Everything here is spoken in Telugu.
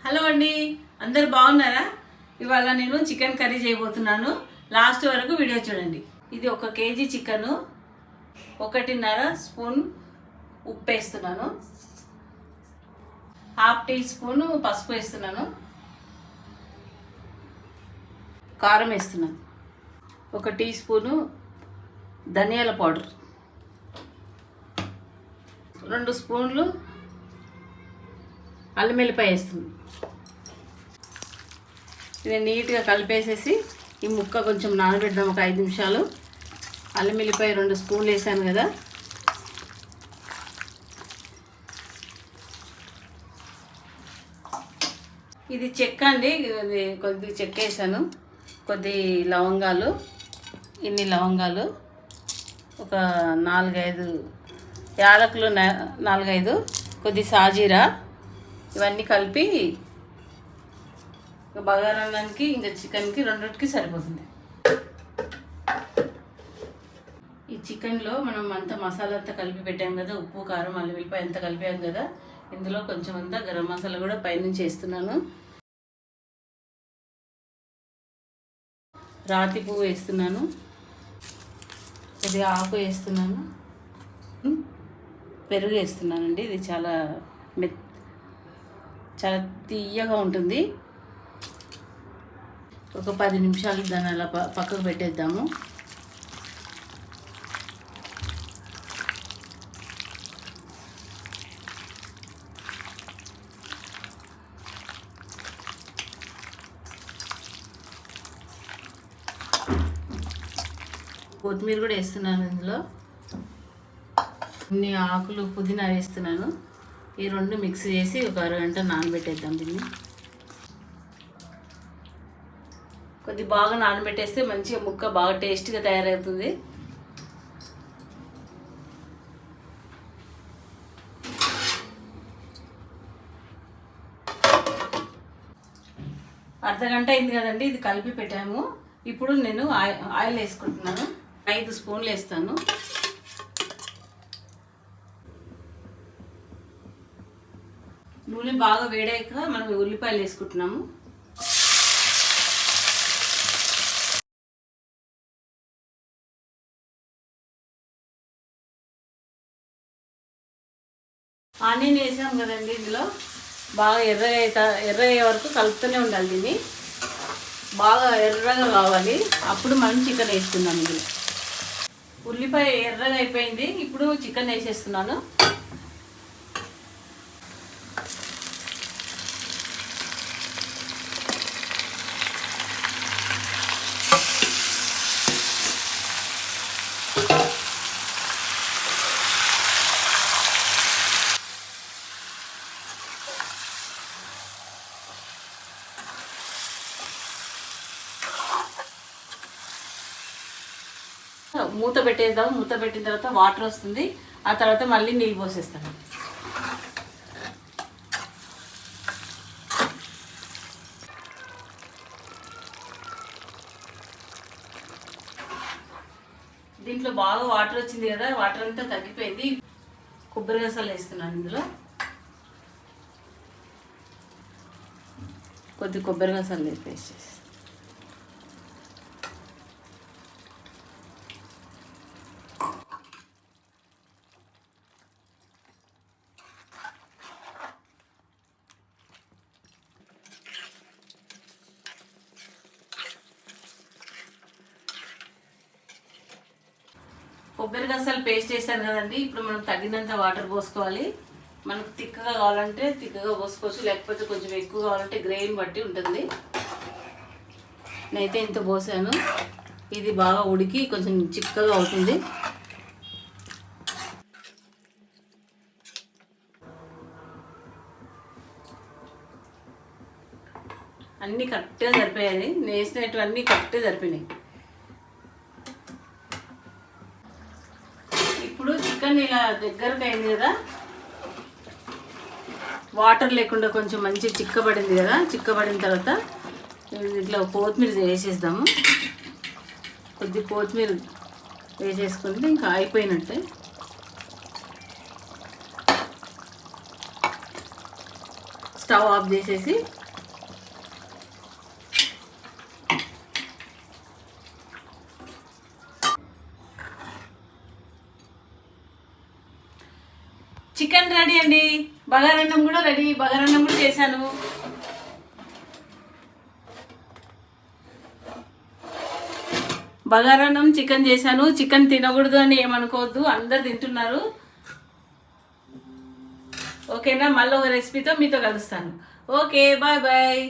హలో అండి, అందరు బాగున్నారా? ఇవాళ నేను చికెన్ కర్రీ చేయబోతున్నాను. లాస్ట్ వరకు వీడియో చూడండి. ఇది 1 కేజీ చికెను, 1.5 స్పూన్ ఉప్పు వేస్తున్నాను, 1/2 టీ స్పూన్ పసుపు వేస్తున్నాను, కారం వేస్తున్నాను, 1 టీ స్పూను ధనియాల పౌడర్, 2 స్పూన్లు అల్లం వెల్లిపాయ వేస్తున్నాను. ఇది నీట్గా కలిపేసేసి ఈ ముక్క కొంచెం నానబెడదాం ఒక 5 నిమిషాలు. అల్లం వెల్లిపాయ 2 స్పూన్లు వేసాను కదా, ఇది చెక్క అండి. ఇది కొద్ది చెక్క వేసాను, కొద్ది లవంగాలు, ఇన్ని లవంగాలు, ఒక 4-5 యాలకులు, 4-5, కొద్ది సాజీరా, ఇవన్నీ కలిపి బగారానికి ఇంకా చికెన్కి రెండింటికి సరిపోతుంది. ఈ చికెన్లో మనం అంతా మసాలా అంతా కలిపి పెట్టాం కదా, ఉప్పు కారం అల్లం వెల్లిపాయ అంతా కలిపాం కదా, ఇందులో కొంచెం అంతా గరం మసాలా కూడా పైనుంచి వేస్తున్నాను. రాతి పువ్వు వేస్తున్నాను, కొద్దిగా ఆకు వేస్తున్నాను, పెరుగు వేస్తున్నానండి. ఇది చాలా తీయగా ఉంటుంది. ఒక 10 నిమిషాలు దాన్ని అలా పక్కకు పెట్టేద్దాము. కొత్తిమీర కూడా వేస్తున్నాను ఇందులో, కొన్ని ఆకులు పుదీనా వేస్తున్నాను. ఈ 2 మిక్స్ చేసి ఒక అరగంట నానబెట్టేద్దాం. దీన్ని కొద్ది బాగా నానబెట్టేస్తే మంచిగా ముక్క బాగా టేస్ట్గా తయారవుతుంది. అర్ధగంట అయింది కదండి, ఇది కలిపి పెట్టాము. ఇప్పుడు నేను ఆయిల్ వేసుకుంటున్నాను. 5 స్పూన్లు వేస్తాను. నూనె బాగా వేడాక మనం ఉల్లిపాయలు వేసుకుంటున్నాము. ఆనియన్ వేసాం కదండి, ఇందులో బాగా ఎర్రయ్యే వరకు కలుపుతూనే ఉండాలి. దీన్ని బాగా ఎర్రగా కావాలి, అప్పుడు మనం చికెన్ వేసుకుందాం. ఇందులో ఉల్లిపాయ ఎర్రగా అయిపోయింది, ఇప్పుడు చికెన్ వేసేస్తున్నాను. మూత పెట్టేద్దాం. మూత పెట్టిన తర్వాత వాటర్ వస్తుంది, ఆ తర్వాత మళ్ళీ నీళ్ళు పోసేస్తాను. దీంట్లో బాగా వాటర్ వచ్చింది కదా, వాటర్ అంతా తగ్గిపోయింది. కొబ్బరి గసాలు వేస్తున్నాను. ఇందులో కొద్ది కొబ్బరి గసాలు వేసేసి కొబ్బరి గసాలు పేస్ట్ చేశాను కదండి. ఇప్పుడు మనం తగినంత వాటర్ పోసుకోవాలి. మనకు తిక్కగా కావాలంటే తిక్కగా పోసుకోవచ్చు, లేకపోతే కొంచెం ఎక్కువ కావాలంటే గ్రెయిన్ బట్టి ఉంటుంది. నేనైతే ఇంత పోసాను. ఇది బాగా ఉడికి కొంచెం చిక్కగా అవుతుంది. అన్నీ కరెక్ట్గా సరిపోయాయి, వేసినటువన్నీ కరెక్ట్గా సరిపోయినాయి. ఇప్పుడు చికెన్ ఇలా దగ్గరకు అయింది కదా, వాటర్ లేకుండా కొంచెం మంచి చిక్కబడింది కదా. చిక్కబడిన తర్వాత ఇట్లా కొత్తిమీర వేసేద్దాము. కొద్ది కొత్తిమీర వేసేసుకుంటే ఇంకా అయిపోయినట్టే. స్టవ్ ఆఫ్ చేసేసి చికెన్ రెడీ అండి. బగారన్నం కూడా రెడీ. బగారన్నం కూడా చేశాను. బగారన్నం చికెన్ చేశాను. చికెన్ తినకూడదు అని ఏమనుకోవద్దు, అందరు తింటున్నారు. ఓకేనా? మళ్ళీ ఒక రెసిపీతో మీతో కలుస్తాను. Okay, bye bye.